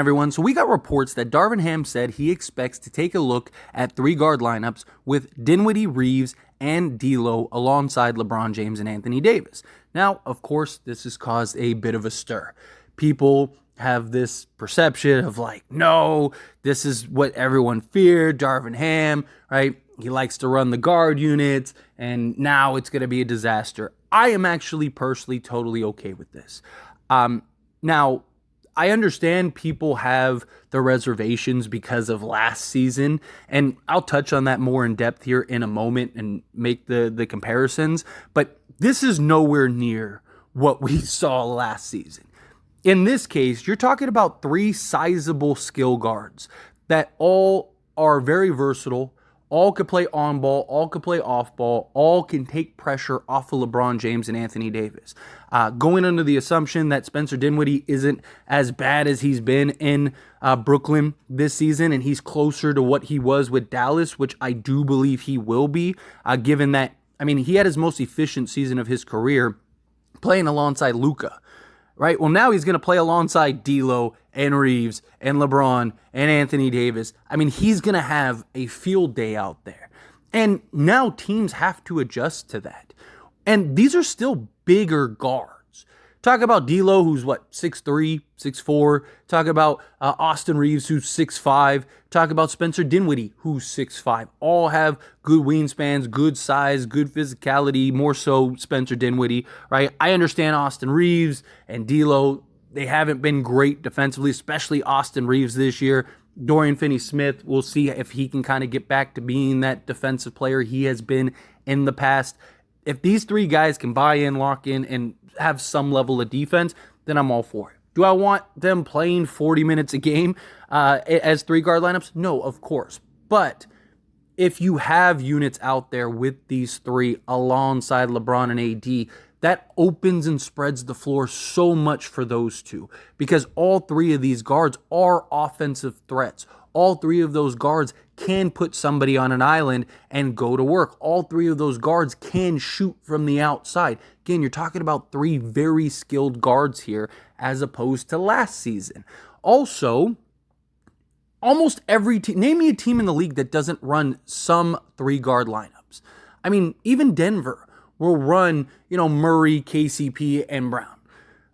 Everyone, so we got reports that Darvin Ham said he expects to take a look at 3 guard lineups with Dinwiddie, Reaves, and D'Lo alongside LeBron James and Anthony Davis. Now, of course, this has caused a bit of a stir. People have this perception of like, no, this is what everyone feared, Darvin Ham, right? He likes to run the guard units, and now it's going to be a disaster. I am actually personally totally okay with this. Now, I understand people have the reservations because of last season, and I'll touch on that more in depth here in a moment and make the comparisons, but this is nowhere near what we saw last season. In this case, you're talking about 3 sizable skill guards that all are very versatile, all could play on ball, all could play off ball, all can take pressure off of LeBron James and Anthony Davis. Going under the assumption that Spencer Dinwiddie isn't as bad as he's been in Brooklyn this season, and he's closer to what he was with Dallas, which I do believe he will be, given that, I mean, he had his most efficient season of his career playing alongside Luka. Right? Well, now he's going to play alongside D'Lo and Reaves and LeBron and Anthony Davis. I mean, he's going to have a field day out there. And now teams have to adjust to that. And these are still bigger guards. Talk about D'Lo, who's what, 6'3", 6'4". Talk about Austin Reaves, who's 6'5". Talk about Spencer Dinwiddie, who's 6'5". All have good wingspans, good size, good physicality, more so Spencer Dinwiddie, right? I understand Austin Reaves and D'Lo, they haven't been great defensively, especially Austin Reaves this year. Dorian Finney-Smith, we'll see if he can kind of get back to being that defensive player he has been in the past. If these 3 guys can buy in, lock in, and have some level of defense, then I'm all for it. Do I want them playing 40 minutes a game as 3-guard lineups? No, of course. But if you have units out there with these 3 alongside LeBron and AD, that opens and spreads the floor so much for those 2, because all 3 of these guards are offensive threats. All 3 of those guards can put somebody on an island and go to work. All 3 of those guards can shoot from the outside. Again, you're talking about 3 very skilled guards here as opposed to last season. Also, almost every team, name me a team in the league that doesn't run some 3-guard lineups. I mean, even Denver will run, Murray, KCP, and Brown,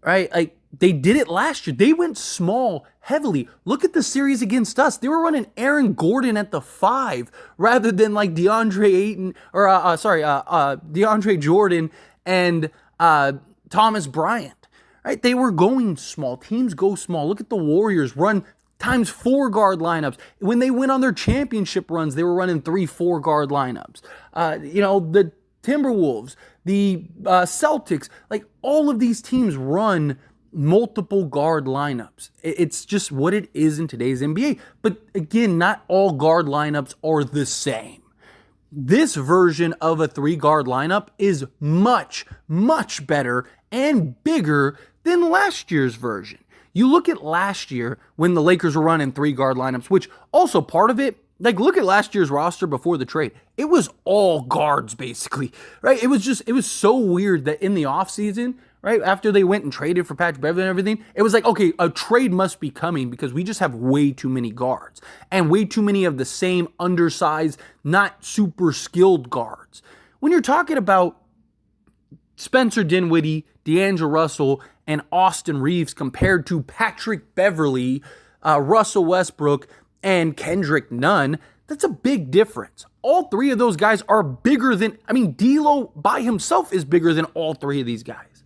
right? Like, they did it last year. They went small heavily. Look at the series against us. They were running Aaron Gordon at the 5 rather than like DeAndre Jordan and Thomas Bryant. Right? They were going small. Teams go small. Look at the Warriors run times 4-guard lineups. When they went on their championship runs, they were running 3 4-guard lineups. The Timberwolves, the Celtics, like all of these teams run multiple guard lineups. It's just what it is in today's NBA. But again, not all guard lineups are the same. This version of a 3-guard lineup is much, much better and bigger than last year's version. You look at last year when the Lakers were running 3-guard lineups, which also part of it, like look at last year's roster before the trade. It was all guards basically, right? It was so weird that in the offseason, right, after they went and traded for Patrick Beverley and everything, it was like, okay, a trade must be coming because we just have way too many guards and way too many of the same undersized, not super skilled guards. When you're talking about Spencer Dinwiddie, D'Angelo Russell, and Austin Reaves compared to Patrick Beverley, Russell Westbrook, and Kendrick Nunn, that's a big difference. All 3 of those guys are bigger than, D'Lo by himself is bigger than all 3 of these guys.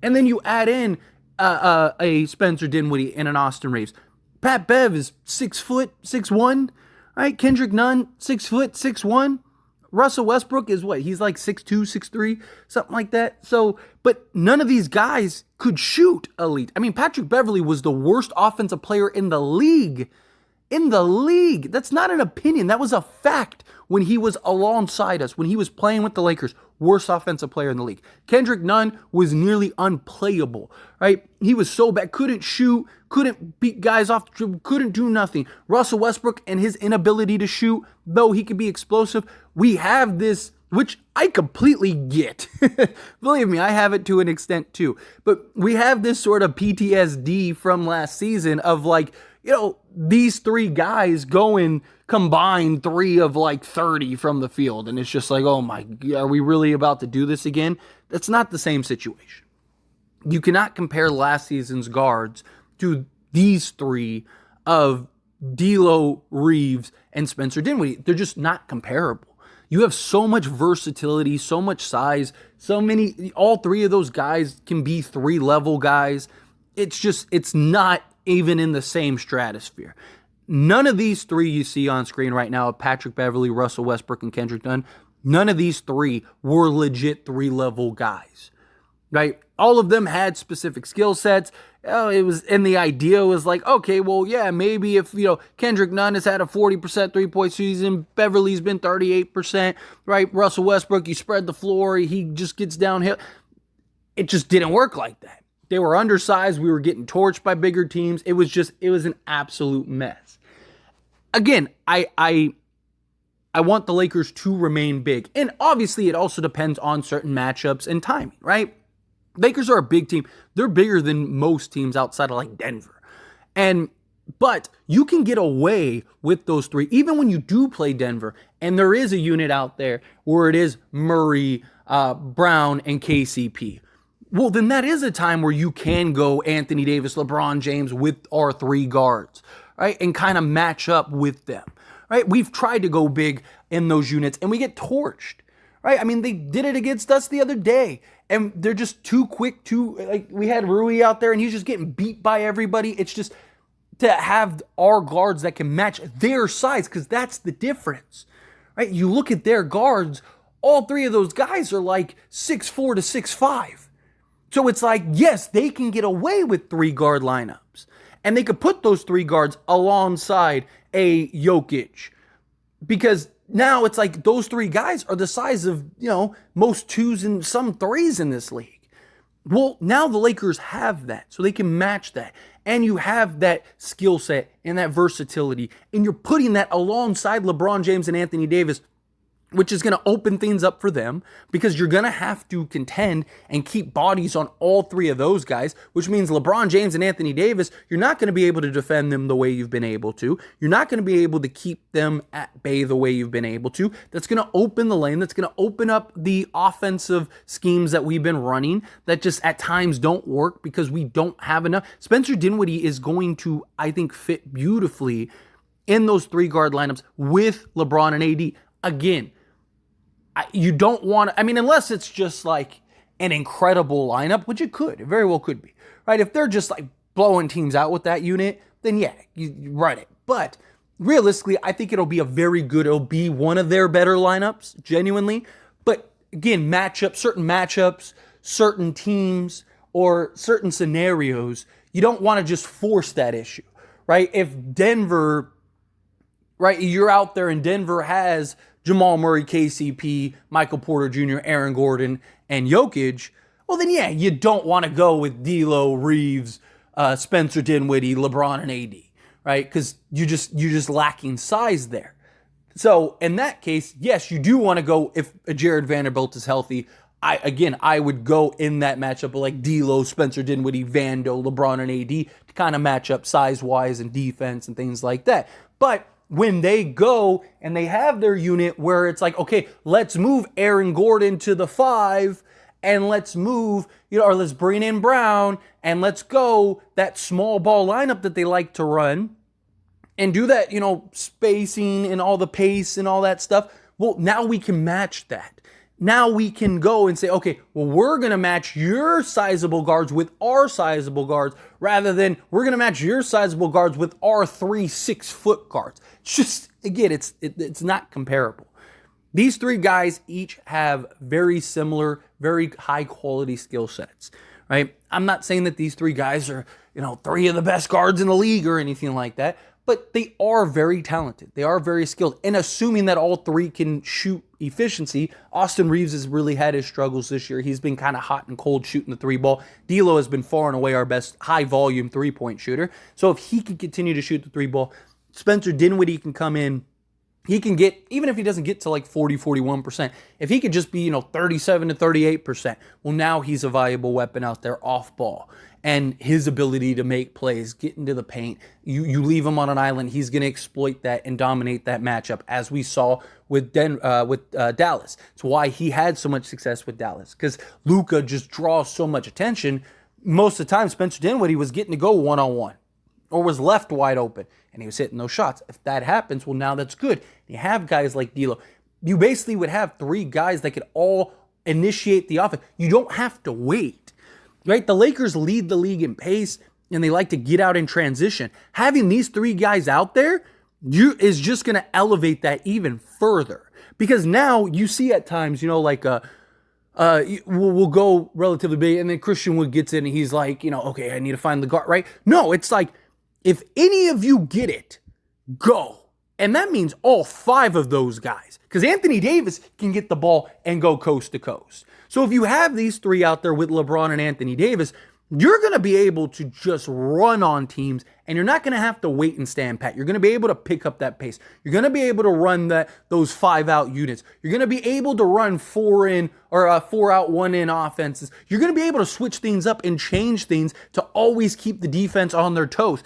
And then you add in a Spencer Dinwiddie and an Austin Reaves. Pat Bev is 6 foot, 6'1", right? Kendrick Nunn, 6 foot, 6'1". Russell Westbrook is what? He's like 6'2", 6'3", something like that. So, but none of these guys could shoot elite. Patrick Beverley was the worst offensive player in the league. That's not an opinion. That was a fact when he was alongside us, when he was playing with the Lakers. Worst offensive player in the league. Kendrick Nunn was nearly unplayable, right? He was so bad, couldn't shoot, couldn't beat guys off the dribble, couldn't do nothing. Russell Westbrook and his inability to shoot, though he could be explosive, we have this which I completely get. Believe me, I have it to an extent too. But we have this sort of PTSD from last season of like, these three guys going combined 3 of like 30 from the field. And it's just like, oh my, are we really about to do this again? That's not the same situation. You cannot compare last season's guards to these 3 of D'Lo, Reaves, and Spencer Dinwiddie. They're just not comparable. You have so much versatility, so much size, all 3 of those guys can be 3-level guys. It's not even in the same stratosphere. None of these 3 you see on screen right now, Patrick Beverley, Russell Westbrook, and Kendrick Nunn, none of these 3 were legit 3-level guys, right? All of them had specific skill sets. The idea was like, okay, well, yeah, maybe if, Kendrick Nunn has had a 40% 3-point season, Beverly's been 38%, right? Russell Westbrook, you spread the floor, he just gets downhill. It just didn't work like that. They were undersized. We were getting torched by bigger teams. It was an absolute mess. Again, I want the Lakers to remain big. And obviously, it also depends on certain matchups and timing, right? Lakers are a big team. They're bigger than most teams outside of like Denver. But you can get away with those 3, even when you do play Denver. And there is a unit out there where it is Murray, Brown, and KCP. Well, then that is a time where you can go Anthony Davis, LeBron James with our 3 guards, right? And kind of match up with them, right? We've tried to go big in those units and we get torched, right? I mean, they did it against us the other day and they're just too quick we had Rui out there and he's just getting beat by everybody. It's just to have our guards that can match their size, because that's the difference, right? You look at their guards, all 3 of those guys are like 6'4" to 6'5". So it's like, yes, they can get away with 3 guard lineups. And they could put those 3 guards alongside a Jokic. Because now it's like those 3 guys are the size of, most 2s and some 3s in this league. Well, now the Lakers have that. So they can match that. And you have that skill set and that versatility. And you're putting that alongside LeBron James and Anthony Davis, which is going to open things up for them because you're going to have to contend and keep bodies on all 3 of those guys, which means LeBron James and Anthony Davis, you're not going to be able to defend them the way you've been able to. You're not going to be able to keep them at bay the way you've been able to. That's going to open the lane. That's going to open up the offensive schemes that we've been running that just at times don't work because we don't have enough. Spencer Dinwiddie is going to, I think, fit beautifully in those 3 guard lineups with LeBron and AD. Again, you don't want to, unless it's just like an incredible lineup, which it very well could be, right? If they're just like blowing teams out with that unit, then yeah, you run it. But realistically, I think it'll be one of their better lineups, genuinely. But again, certain matchups, certain teams, or certain scenarios, you don't want to just force that issue, right? If Denver, right, you're out there and Denver has Jamal Murray, KCP, Michael Porter Jr., Aaron Gordon, and Jokic, well then yeah, you don't want to go with D'Lo, Reaves, Spencer Dinwiddie, LeBron, and AD, right? Because you're just lacking size there. So in that case, yes, you do want to go if Jared Vanderbilt is healthy. I would go in that matchup like D'Lo, Spencer Dinwiddie, Vando, LeBron, and AD to kind of match up size-wise and defense and things like that. But when they go and they have their unit where it's like, okay, let's move Aaron Gordon to the 5 and let's move, or let's bring in Brown and let's go that small ball lineup that they like to run and do that, spacing and all the pace and all that stuff. Well, now we can match that. Now we can go and say, okay, well, we're going to match your sizable guards with our sizable guards rather than we're going to match your sizable guards with our 3 6-foot guards. It's just, again, it's not comparable. These 3 guys each have very similar, very high quality skill sets, right? I'm not saying that these 3 guys are, 3 of the best guards in the league or anything like that, but they are very talented. They are very skilled. And assuming that all 3 can shoot efficiency, Austin Reaves has really had his struggles this year. He's been kind of hot and cold shooting the 3 ball. D'Lo has been far and away our best high volume 3-point shooter. So if he can continue to shoot the 3 ball, Spencer Dinwiddie can come in he can get, even if he doesn't get to like 40, 41%, if he could just be, 37 to 38%, well, now he's a valuable weapon out there off ball. And his ability to make plays, get into the paint, you leave him on an island, he's going to exploit that and dominate that matchup, as we saw with Dallas. It's why he had so much success with Dallas, because Luka just draws so much attention. Most of the time, Spencer Dinwiddie was getting to go one-on-one or was left wide open, and he was hitting those shots. If that happens, well, now that's good. You have guys like D'Lo. You basically would have three guys that could all initiate the offense. You don't have to wait, right? The Lakers lead the league in pace, and they like to get out in transition. Having these three guys out there is just going to elevate that even further, because now you see at times, we'll go relatively big, and then Christian Wood gets in, and he's like, okay, I need to find the guard, right? No, it's like, if any of you get it, go. And that means all five of those guys, because Anthony Davis can get the ball and go coast to coast. So if you have these three out there with LeBron and Anthony Davis, you're going to be able to just run on teams, and you're not going to have to wait and stand pat. You're going to be able to pick up that pace. You're going to be able to run those 5-out units. You're going to be able to run 4-in or 4-out, 1-in offenses. You're going to be able to switch things up and change things to always keep the defense on their toes.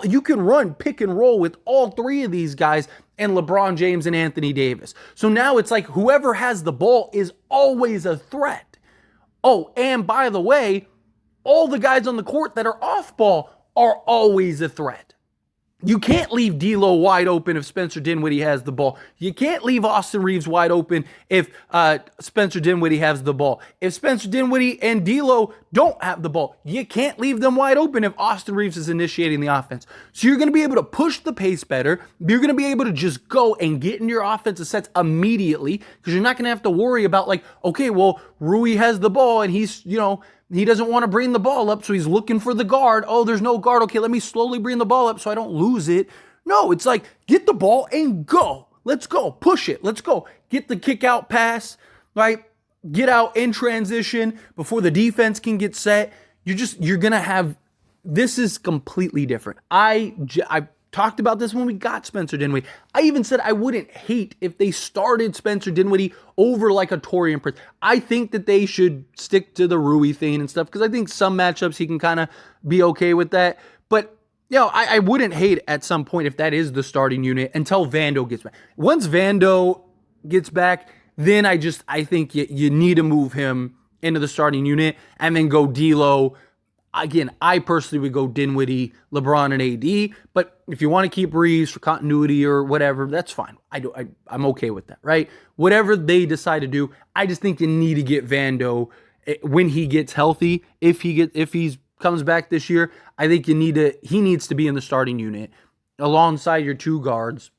You can run pick and roll with all three of these guys and LeBron James and Anthony Davis. So now it's like whoever has the ball is always a threat. Oh, and by the way, all the guys on the court that are off ball are always a threat. You can't leave D'Lo wide open if Spencer Dinwiddie has the ball. You can't leave Austin Reaves wide open if Spencer Dinwiddie has the ball. If Spencer Dinwiddie and D'Lo don't have the ball, you can't leave them wide open if Austin Reaves is initiating the offense. So you're going to be able to push the pace better. You're going to be able to just go and get in your offensive sets immediately, because you're not going to have to worry about okay, well, Rui has the ball and he's, he doesn't want to bring the ball up, so he's looking for the guard. Oh, there's no guard. Okay, let me slowly bring the ball up so I don't lose it. No, it's like, get the ball and go. Let's go. Push it. Let's go. Get the kick out pass, right? Get out in transition before the defense can get set. You're going to have, this is completely different. I talked about this when we got Spencer Dinwiddie. I even said I wouldn't hate if they started Spencer Dinwiddie over like a Taurean Prince. I think that they should stick to the Rui thing and stuff, because I think some matchups he can kind of be okay with that. But, I wouldn't hate at some point if that is the starting unit until Vando gets back. Once Vando gets back, then I think you need to move him into the starting unit and then go D'Lo. Again, I personally would go Dinwiddie, LeBron, and AD. But if you want to keep Reaves for continuity or whatever, that's fine. I'm okay with that, right? Whatever they decide to do, I just think you need to get Vando when he gets healthy. If he comes back this year, I think he needs to be in the starting unit alongside your two guards,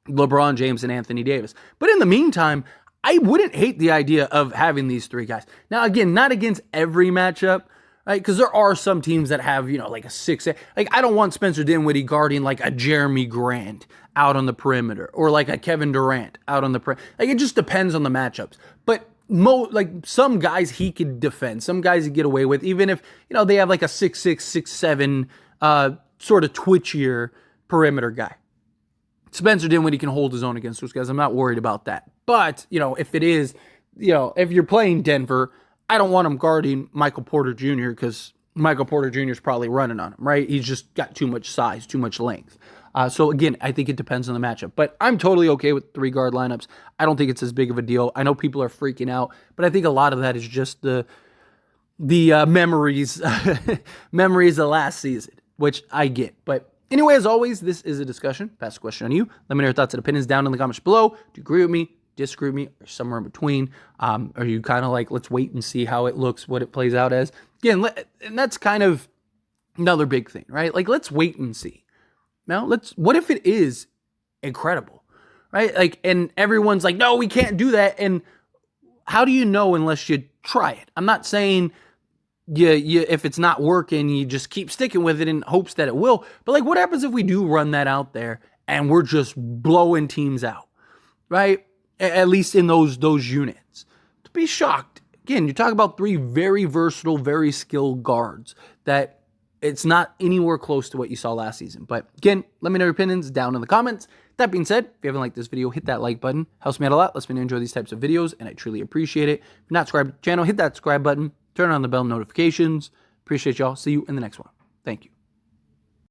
LeBron James and Anthony Davis. But in the meantime, I wouldn't hate the idea of having these three guys. Now, again, not against every matchup, right? Because there are some teams that have, like a 6. I don't want Spencer Dinwiddie guarding like a Jeremy Grant out on the perimeter, or like a Kevin Durant out on the perimeter. It just depends on the matchups. But some guys he could defend, some guys he get away with, even if they have like a 6'6", 6'7", sort of twitchier perimeter guy. Spencer Dinwiddie can hold his own against those guys. I'm not worried about that. But if it is, if you're playing Denver, I don't want him guarding Michael Porter Jr. because Michael Porter Jr. is probably running on him, right? He's just got too much size, too much length. So again, I think it depends on the matchup. But I'm totally okay with 3 guard lineups. I don't think it's as big of a deal. I know people are freaking out, but I think a lot of that is just the memories of last season, which I get. But anyway, as always, this is a discussion. Pass the question on you. Let me know your thoughts and opinions down in the comments below. Do you agree with me? Disagree with me, or somewhere in between? Are you kind of like, let's wait and see how it looks, what it plays out as? Again, and that's kind of another big thing, right? Let's wait and see. Now, what if it is incredible, right? And everyone's like, no, we can't do that. And how do you know unless you try it? I'm not saying if it's not working, you just keep sticking with it in hopes that it will. But what happens if we do run that out there and we're just blowing teams out, right? At least in those units. To be shocked. Again, you talk about 3 very versatile, very skilled guards that it's not anywhere close to what you saw last season. But again, let me know your opinions down in the comments. That being said, if you haven't liked this video, hit that like button. Helps me out a lot. Lets me enjoy these types of videos, and I truly appreciate it. If you're not subscribed to the channel, hit that subscribe button. Turn on the bell notifications. Appreciate y'all. See you in the next one. Thank you.